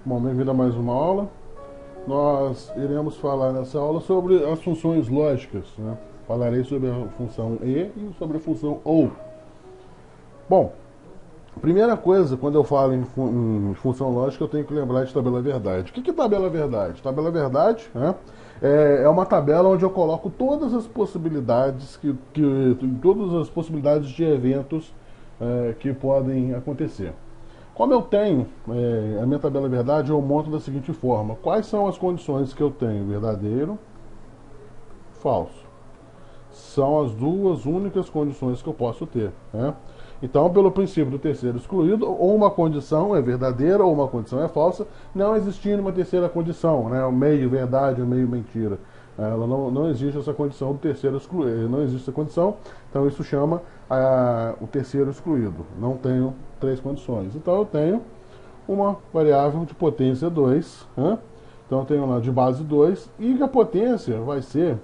Bom, bem-vindo a mais uma aula. Nós iremos falar nessa aula sobre as funções lógicas, né? Falarei sobre a função e sobre a função ou. Bom, primeira coisa, quando eu falo em função lógica, eu tenho que lembrar de tabela verdade. O que é tabela verdade? Tabela verdade, né, é uma tabela onde eu coloco todas as possibilidades todas as possibilidades de eventos que podem acontecer. Como eu tenho a minha tabela verdade, eu monto da seguinte forma: quais são as condições que eu tenho? Verdadeiro, falso. São as duas únicas condições que eu posso ter, né? Então, pelo princípio do terceiro excluído, ou uma condição é verdadeira ou uma condição é falsa, não existindo uma terceira condição, né? O meio verdade, o meio mentira. Ela não existe essa condição do terceiro excluído, não existe essa condição, então isso chama o terceiro excluído. Não tenho três condições. Então eu tenho uma variável de potência 2, né? Então eu tenho lá de base 2, e a potência vai ser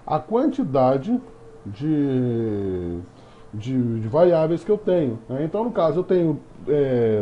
a quantidade de variáveis que eu tenho, né? Então, no caso, eu tenho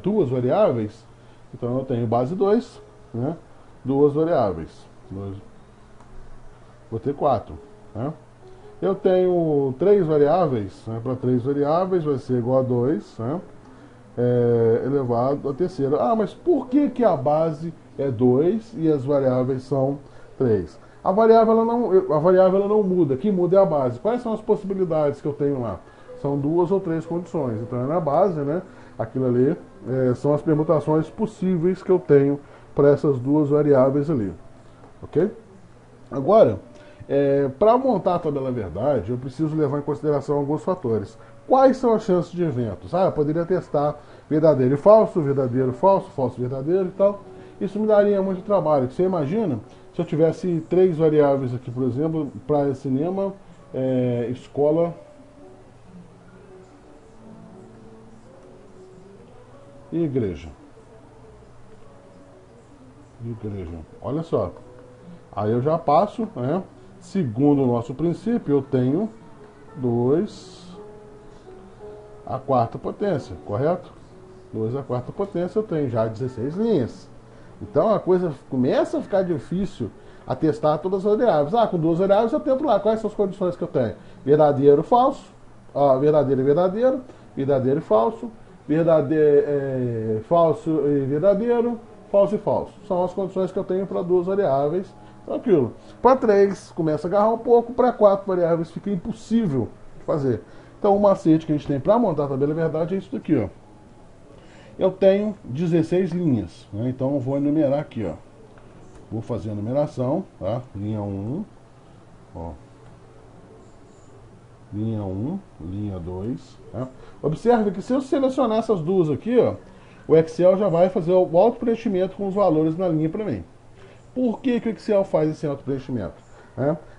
duas variáveis, então eu tenho base 2, né? Duas variáveis. Vou ter 4. Né? Eu tenho três variáveis, né? Para três variáveis vai ser igual a 2, né? Elevado à terceira. Ah, mas por que a base é 2 e as variáveis são 3? A variável ela não muda, quem muda é a base. Quais são as possibilidades que eu tenho lá? São duas ou três condições. Então é na base, né? Aquilo ali são as permutações possíveis que eu tenho para essas duas variáveis ali. Ok? Agora, para montar a tabela verdade, eu preciso levar em consideração alguns fatores. Quais são as chances de eventos? Eu poderia testar verdadeiro e falso, verdadeiro, falso, falso, verdadeiro e tal. Isso me daria muito trabalho. Você imagina se eu tivesse três variáveis aqui, por exemplo, praia, cinema, escola e igreja. Igreja. Olha só. Aí eu já passo, né? Segundo o nosso princípio, eu tenho 2 a quarta potência, correto? 2 a quarta potência, eu tenho já 16 linhas. Então a coisa começa a ficar difícil a testar todas as variáveis. Com duas variáveis eu tento lá. Quais são as condições que eu tenho? Verdadeiro, falso. Verdadeiro e verdadeiro. Verdadeiro e falso. Verdadeiro, falso e verdadeiro. Falso e falso. São as condições que eu tenho para duas variáveis. Tranquilo. Para 3 começa a agarrar um pouco. Para 4 variáveis fica impossível de fazer. Então o macete que a gente tem para montar a tabela verdade é isso daqui, ó. Eu tenho 16 linhas, né? Então eu vou enumerar aqui, ó. Vou fazer a numeração, tá? Linha 1, ó. Linha 1, linha 2, tá? Observe que se eu selecionar essas duas aqui, ó, o Excel já vai fazer o auto-preenchimento com os valores na linha para mim. Por que o Excel faz esse auto-preenchimento?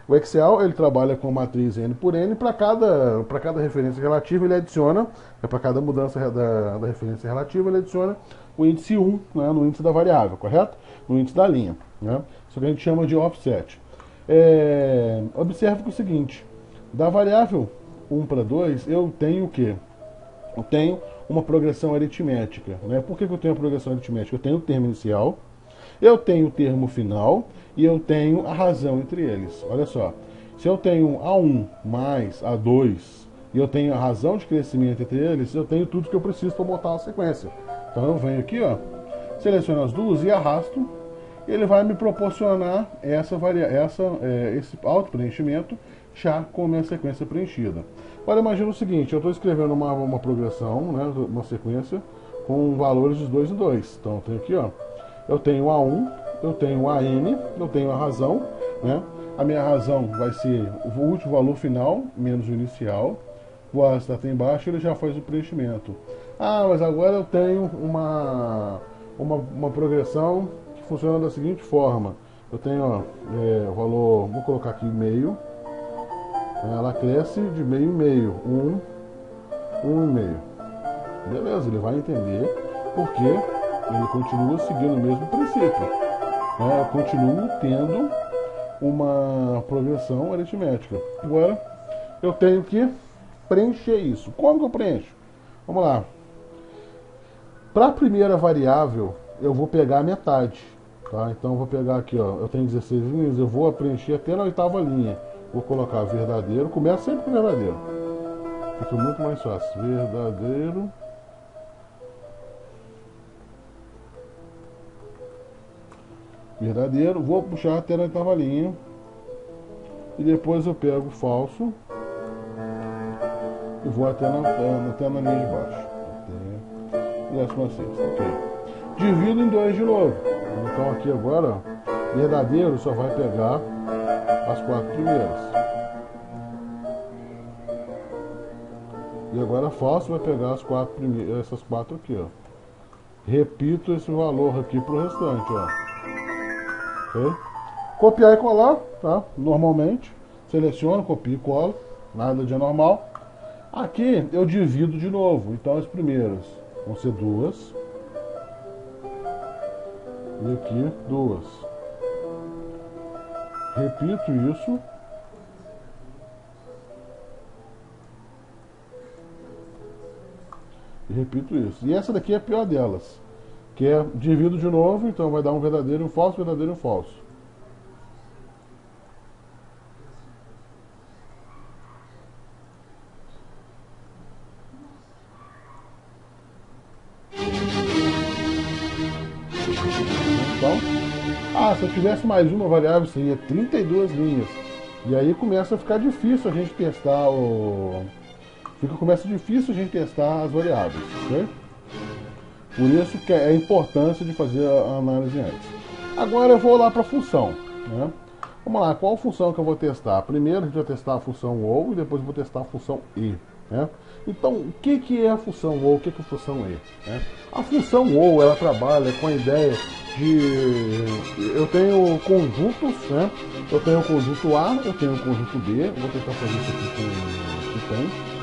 O Excel ele trabalha com matriz N por N, para cada referência relativa ele adiciona, para cada mudança da referência relativa ele adiciona o índice 1, né, no índice da variável, correto? No índice da linha. Né? Isso que a gente chama de offset. Observe que é o seguinte, da variável 1 para 2 eu tenho o quê? Eu tenho uma progressão aritmética. Né? Por que eu tenho a progressão aritmética? Eu tenho o termo inicial, eu tenho o termo final e eu tenho a razão entre eles. Olha só, se eu tenho A1 mais A2 e eu tenho a razão de crescimento entre eles, eu tenho tudo que eu preciso para montar uma sequência. Então eu venho aqui, ó, seleciono as duas e arrasto, e ele vai me proporcionar esse auto-preenchimento já com a minha sequência preenchida. Agora imagina o seguinte, eu estou escrevendo uma progressão, né, uma sequência com valores de 2 em 2. Então eu tenho aqui, ó, eu tenho A1, eu tenho AN, eu tenho a razão, né? A minha razão vai ser o último valor final, menos o inicial. O A está aqui embaixo, ele já faz o preenchimento. Mas agora eu tenho uma progressão que funciona da seguinte forma. Eu tenho o valor, vou colocar aqui meio. Ela cresce de meio em meio. 1 e meio. Beleza, ele vai entender porque ele continua seguindo o mesmo princípio. Eu continuo tendo uma progressão aritmética. Agora, eu tenho que preencher isso. Como que eu preencho? Vamos lá. Para a primeira variável, eu vou pegar a metade, tá? Então eu vou pegar aqui, ó, eu tenho 16 linhas, eu vou preencher até na oitava linha. Vou colocar verdadeiro, começa sempre com verdadeiro. Fica muito mais fácil. Verdadeiro. Verdadeiro, vou puxar até na oitava linha. E depois eu pego o falso. E vou até na linha de baixo. Até 16ª, ok. Divido em 2 de novo. Então aqui agora, ó, verdadeiro só vai pegar as 4 primeiras. E agora falso vai pegar as 4 primeiras, essas 4 aqui, ó. Repito esse valor aqui pro restante, ó. Ok? Copiar e colar, tá? Normalmente. Seleciono, copio e colo. Nada de anormal. Aqui eu divido de novo. Então as primeiras vão ser 2. E aqui 2. Repito isso. E repito isso. E essa daqui é a pior delas. Que é divido de novo, então vai dar um verdadeiro e um falso, verdadeiro e um falso. Então, se eu tivesse mais uma variável, seria 32 linhas. E aí começa a ficar difícil a gente testar começa difícil a gente testar as variáveis, ok? Por isso que é a importância de fazer a análise antes. Agora eu vou lá para a função, né? Vamos lá, qual função que eu vou testar? Primeiro a gente vai testar a função ou e depois eu vou testar a função e, né? Então, o que é a função ou, o que é a função e, né? A função ou, ela trabalha com a ideia de... Eu tenho conjuntos, né? Eu tenho o conjunto A, eu tenho o conjunto B. Eu vou tentar fazer isso aqui com o tempo.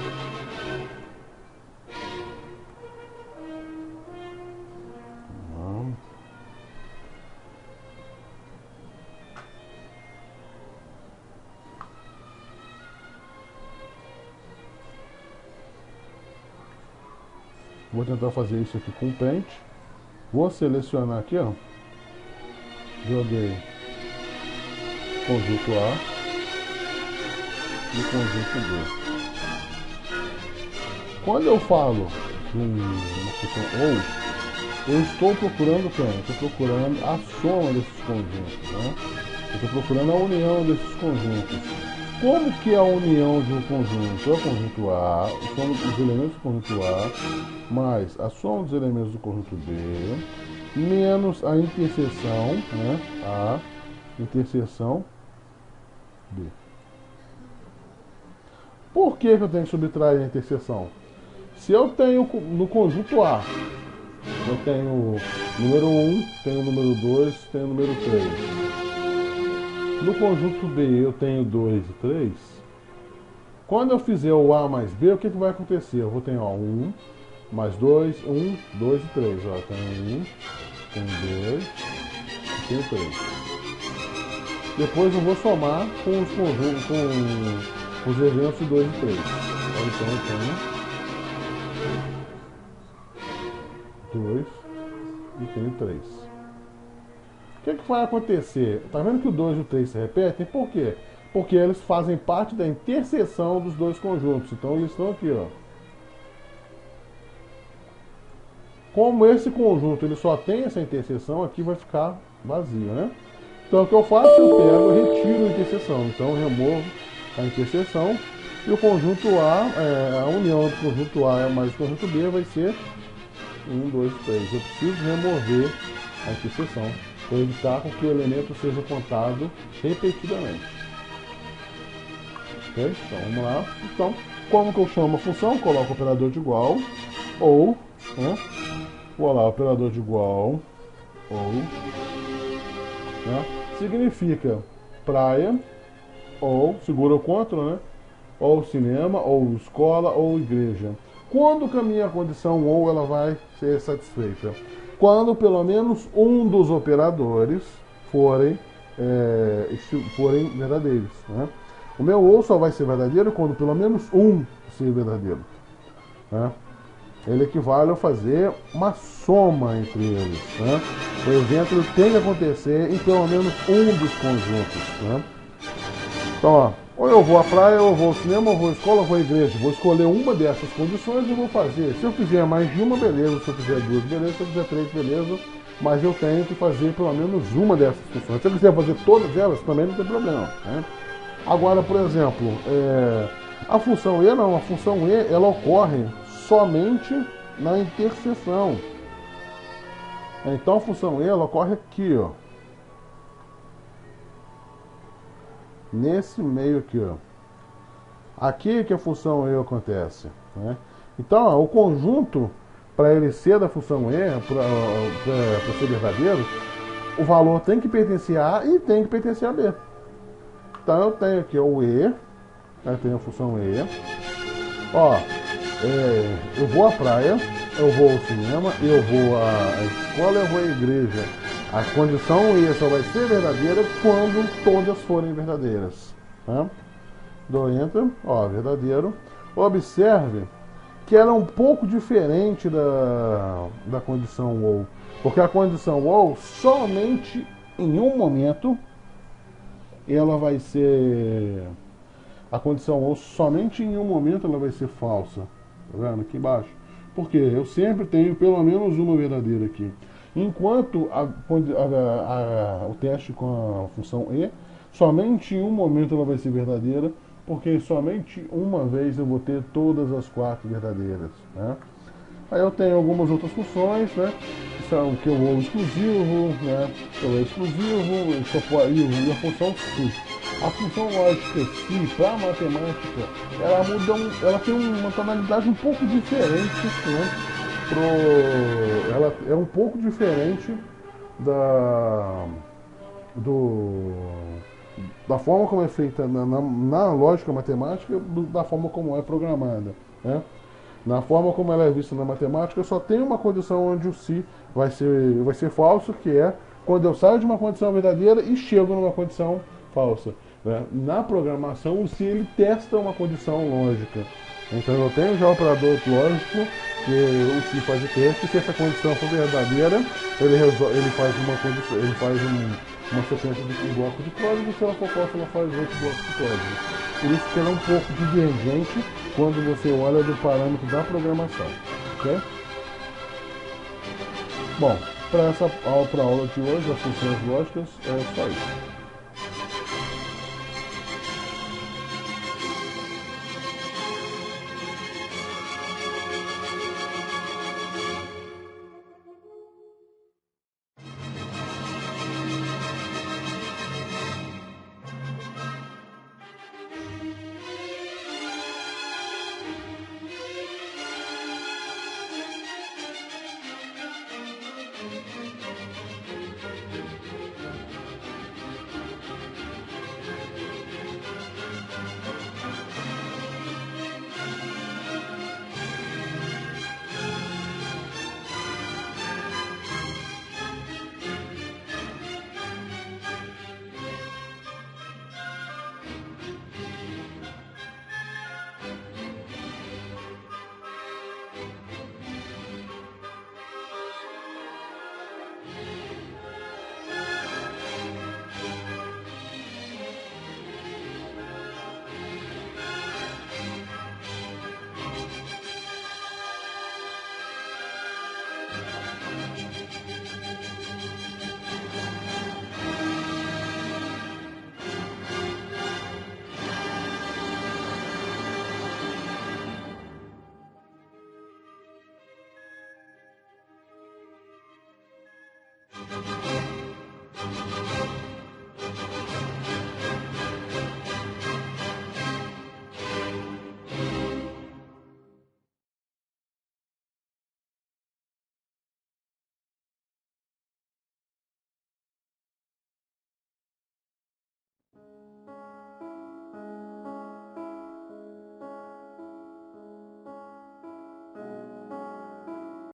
Vou tentar fazer isso aqui com o Paint. Vou selecionar aqui, ó. Joguei conjunto A e conjunto B. Quando eu falo uma função ou, eu estou procurando quem? Eu estou procurando a soma desses conjuntos, né? Eu estou procurando a união desses conjuntos. Como que é a união de um conjunto? É o conjunto A, a soma dos elementos do conjunto A, mais a soma dos elementos do conjunto B, menos a interseção, né? A interseção B. Por que eu tenho que subtrair a interseção? Se eu tenho no conjunto A, eu tenho número 1, tenho número 2, tenho número 3. No conjunto B eu tenho 2 e 3. Quando eu fizer o A mais B, o que vai acontecer? Eu vou ter 1 mais 2, 1, 2 e 3. Ó, tenho 1, tenho 2 e tenho 3. Depois eu vou somar com os conjuntos, com os eventos 2 e 3. Então eu tenho 2 e tenho 3. O que vai acontecer? Tá vendo que o 2 e o 3 se repetem? Por quê? Porque eles fazem parte da interseção dos dois conjuntos. Então eles estão aqui, ó. Como esse conjunto ele só tem essa interseção, aqui vai ficar vazio, né? Então o que eu faço? Eu pego e retiro a interseção. Então eu removo a interseção. E o conjunto A, a união do conjunto A mais o conjunto B vai ser 1, 2, 3. Eu preciso remover a interseção para evitar que o elemento seja contado repetidamente. Ok? Então vamos lá. Então, como que eu chamo a função? Coloco o operador de igual ou, né? Vou lá, operador de igual ou, né? Significa praia ou, segura o CTRL, né? Ou cinema, ou escola, ou igreja. Quando que a minha condição ou ela vai ser satisfeita? Quando pelo menos um dos operadores forem verdadeiros, né? O meu ou só vai ser verdadeiro quando pelo menos um ser verdadeiro, né? ele equivale a fazer uma soma entre eles, né? O evento ele tem que acontecer em pelo menos um dos conjuntos, né? Então, ó, ou eu vou à praia, ou eu vou ao cinema, ou eu vou à escola, ou eu vou à igreja. Vou escolher uma dessas condições e vou fazer. Se eu fizer mais de uma, beleza. Se eu fizer duas, beleza. Se eu fizer três, beleza. Mas eu tenho que fazer pelo menos uma dessas funções. Se eu quiser fazer todas elas, também não tem problema, né? Agora, por exemplo, a função E não. A função E, ela ocorre somente na interseção. Então, a função E, ela ocorre aqui, ó. Nesse meio aqui, ó. Aqui que a função E acontece, né? Então, ó, o conjunto, para ele ser da função E, para ser verdadeiro, o valor tem que pertencer a A e tem que pertencer a B. Então eu tenho aqui o E, eu tenho a função E. Ó, eu vou à praia, eu vou ao cinema, eu vou à escola, eu vou à igreja. A condição E só vai ser verdadeira quando todas forem verdadeiras, tá? Dou Enter, ó, verdadeiro. Observe que ela é um pouco diferente da condição ou, porque a condição ou somente em um momento ela vai ser, a condição ou somente em um momento ela vai ser falsa, tá vendo aqui embaixo? Porque eu sempre tenho pelo menos uma verdadeira aqui, enquanto o teste com a função E somente em um momento ela vai ser verdadeira, porque somente uma vez eu vou ter todas as quatro verdadeiras, né? Aí eu tenho algumas outras funções, né? Que são que eu vou exclusivo, né? Eu vou exclusivo, e a função se. A função lógica se, para a matemática, ela tem uma tonalidade um pouco diferente, né? Ela é um pouco diferente da, do, da forma como é feita na lógica matemática, da forma como é programada, né? Na forma como ela é vista na matemática, só tem uma condição onde o se vai ser falso, que é quando eu saio de uma condição verdadeira e chego numa condição falsa, né? Na programação, o se ele testa uma condição lógica. Então eu tenho já o operador lógico, que o se faz o teste, se essa condição for verdadeira, ele faz uma condição, ele faz uma sequência de um bloco de código, e se ela for falsa, ela faz outro bloco de código. Por isso que ela é um pouco divergente quando você olha do parâmetro da programação, ok? Bom, para essa aula de hoje, as funções lógicas, é só isso.